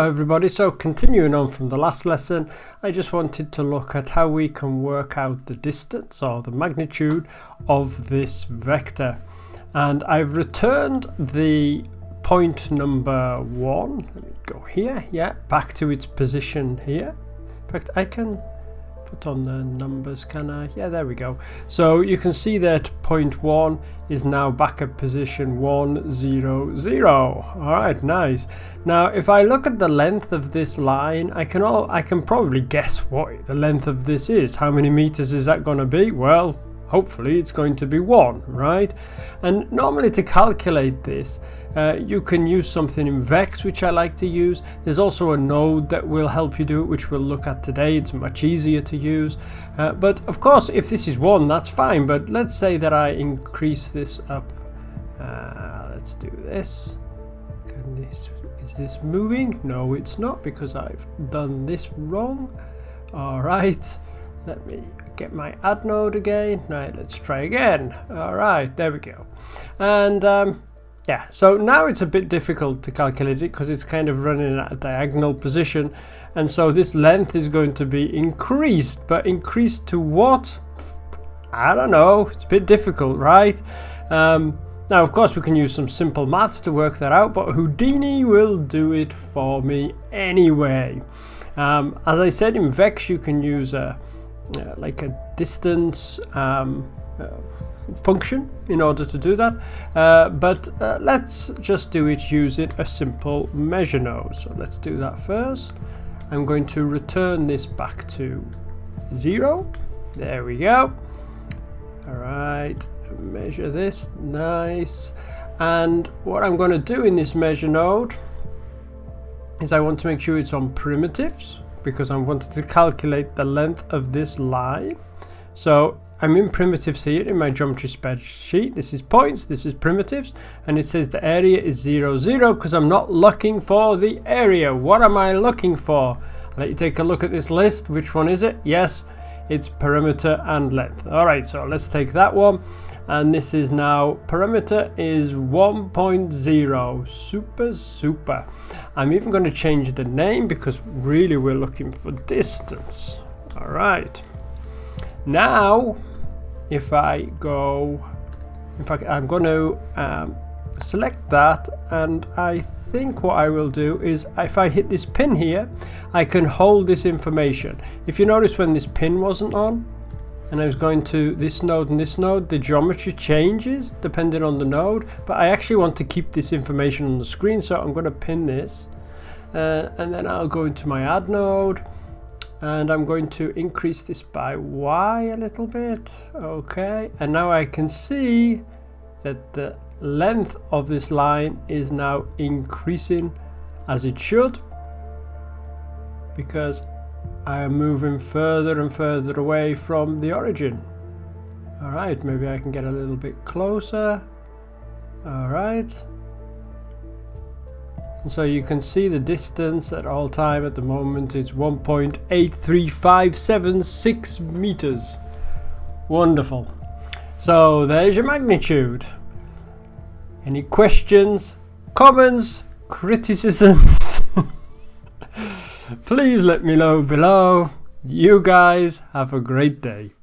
everybody, so continuing on from the last lesson, I just wanted to look at how we can work out the distance or the magnitude of this vector. And I've returned the point number 1, let me go here, back to its position here. In fact, I can put on the numbers, can I? Yeah, there we go. So you can see that point 1 is now back at position 1, 0, 0. All right, nice. Now, if I look at the length of this line, I can probably guess what the length of this is. How many meters is that going to be? Well, hopefully it's going to be 1, right? And normally to calculate this, you can use something in Vex, which I like to use. There's also a node that will help you do it, which we'll look at today. It's much easier to use. But of course, if this is 1, that's fine. But let's say that I increase this up. Let's do this. Is this moving? No, it's not, because I've done this wrong. All right, let me get my add node again. Right, let's try again. All right, there we go. And yeah, so now it's a bit difficult to calculate it because it's kind of running at a diagonal position, and so this length is going to be increased, but increased to what? I don't know, it's a bit difficult, right? Now of course we can use some simple maths to work that out, but Houdini will do it for me anyway. As I said, in Vex you can use like a distance function in order to do that, but let's just do it using a simple measure node. So let's do that first. I'm going to return this back to 0. There we go. All right, measure this, nice. And what I'm going to do in this measure node is I want to make sure it's on primitives, because I wanted to calculate the length of this line. So I'm in primitives here in my geometry spreadsheet. This is points, this is primitives, and it says the area is 0, 0 because I'm not looking for the area. What am I looking for? I'll let you take a look at this list. Which one is it? Yes, it's perimeter and length. All right, so let's take that one. And this is now, perimeter is 1.0. Super. I'm even going to change the name because really we're looking for distance. All right. Now, if I go, in fact, I'm going to select that, and I think what I will do is if I hit this pin here, I can hold this information. If you notice, when this pin wasn't on and I was going to this node and this node, the geometry changes depending on the node, but I actually want to keep this information on the screen, so I'm going to pin this, and then I'll go into my add node. And I'm going to increase this by Y a little bit. Okay, and now I can see that the length of this line is now increasing, as it should, because I am moving further and further away from the origin. All right, maybe I can get a little bit closer. All right. So you can see the distance at all time at the moment is 1.83576 meters. Wonderful. So there's your magnitude. Any questions, comments, criticisms? Please let me know below. You guys have a great day.